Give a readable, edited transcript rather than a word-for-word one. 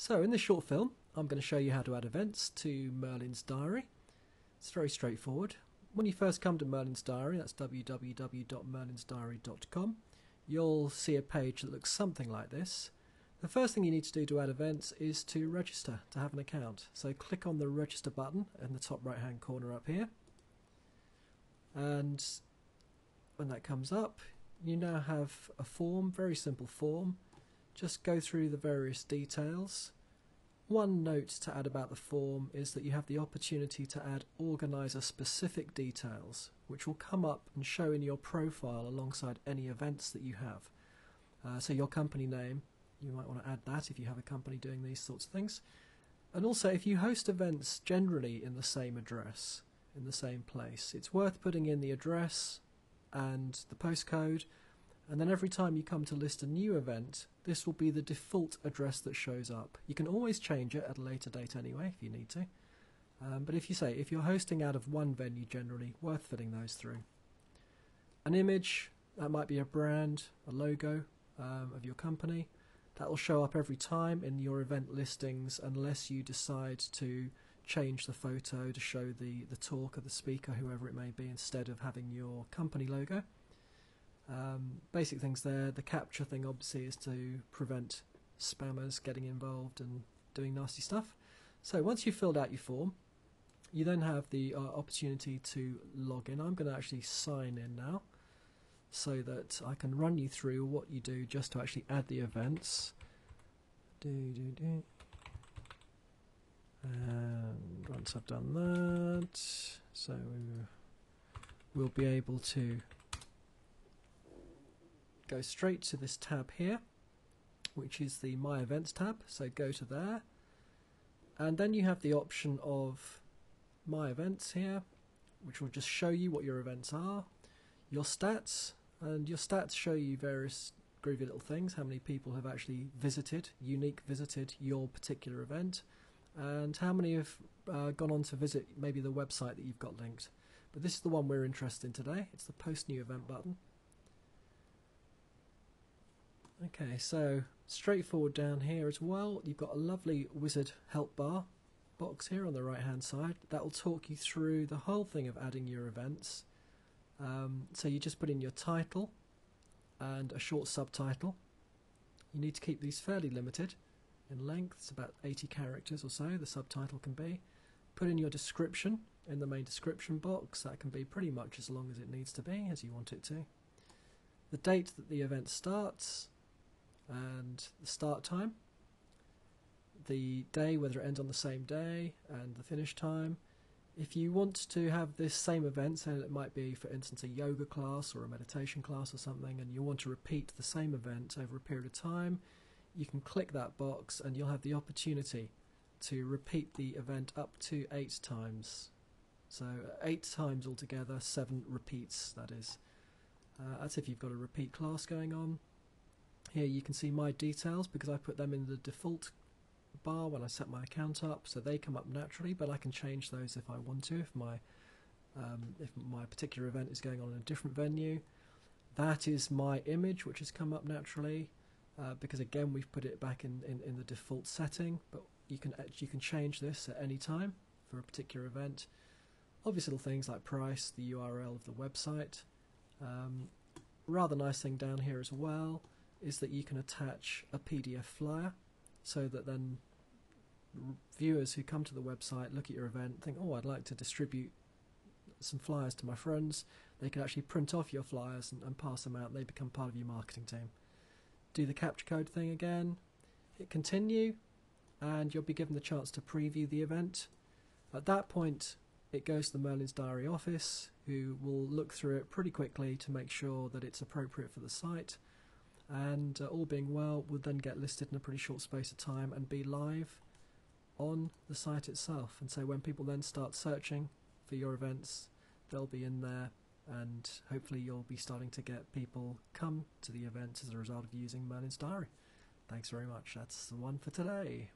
So in this short film, I'm going to show you how to add events to Merlin's diary. It's very straightforward. When you first come to Merlin's diary, that's www.merlinsdiary.com, you'll see a page that looks something like this. The first thing you need to do to add events is to register, to have an account. So click on the register button in the top right hand corner up here. And when that comes up, you now have a form, very simple form. Just go through the various details. One note to add about the form is that you have the opportunity to add organizer specific details, which will come up and show in your profile alongside any events that you have. So your company name, you might want to add that if you have a company doing these sorts of things. And also if you host events generally in the same address, in the same place, it's worth putting in the address and the postcode, and then every time you come to list a new event, this will be the default address that shows up. You can always change it at a later date anyway if you need to. But if you're hosting out of one venue generally, worth fitting those through. An image, that might be a brand, a logo of your company. That will show up every time in your event listings unless you decide to change the photo to show the talk of the speaker, whoever it may be, instead of having your company logo. Basic things there. The capture thing obviously is to prevent spammers getting involved and doing nasty stuff. So once you've filled out your form, you then have the opportunity to log in. I'm going to actually sign in now so that I can run you through what you do just to actually add the events. And once I've done that, so we'll be able to go straight to this tab here, which is the My Events tab. So go to there, and then you have the option of My Events here, which will just show you what your events are, your stats, and your stats show you various groovy little things, how many people have actually visited your particular event, and how many have gone on to visit maybe the website that you've got linked. But this is the one we're interested in today. It's the Post New Event button. Okay, so straightforward down here as well. You've got a lovely wizard help bar box here on the right hand side. That will talk you through the whole thing of adding your events. So you just put in your title and a short subtitle. You need to keep these fairly limited in length. It's about 80 characters or so the subtitle can be. Put in your description in the main description box. That can be pretty much as long as it needs to be, as you want it to. The date that the event starts and the start time, the day, whether it ends on the same day, and the finish time. If you want to have this same event, so it might be, for instance, a yoga class or a meditation class or something, and you want to repeat the same event over a period of time, you can click that box and you'll have the opportunity to repeat the event up to 8 times. So 8 times altogether, 7 repeats, that is. That's if you've got a repeat class going on. Here you can see my details because I put them in the default bar when I set my account up, so they come up naturally, but I can change those if I want to, if my particular event is going on in a different venue. That is my image, which has come up naturally because again we've put it back in the default setting, but you can change this at any time for a particular event. Obvious little things like price, the URL of the website. Rather nice thing down here as well is that you can attach a PDF flyer, so that then viewers who come to the website, look at your event, think, oh, I'd like to distribute some flyers to my friends. They can actually print off your flyers and pass them out. They become part of your marketing team. Do the capture code thing again, hit continue, and you'll be given the chance to preview the event. At that point, it goes to the Merlin's Diary office, who will look through it pretty quickly to make sure that it's appropriate for the site, and all being well, will then get listed in a pretty short space of time and be live on the site itself. And so when people then start searching for your events, they'll be in there, and hopefully you'll be starting to get people come to the event as a result of using Merlin's Diary. Thanks very much. That's the one for today.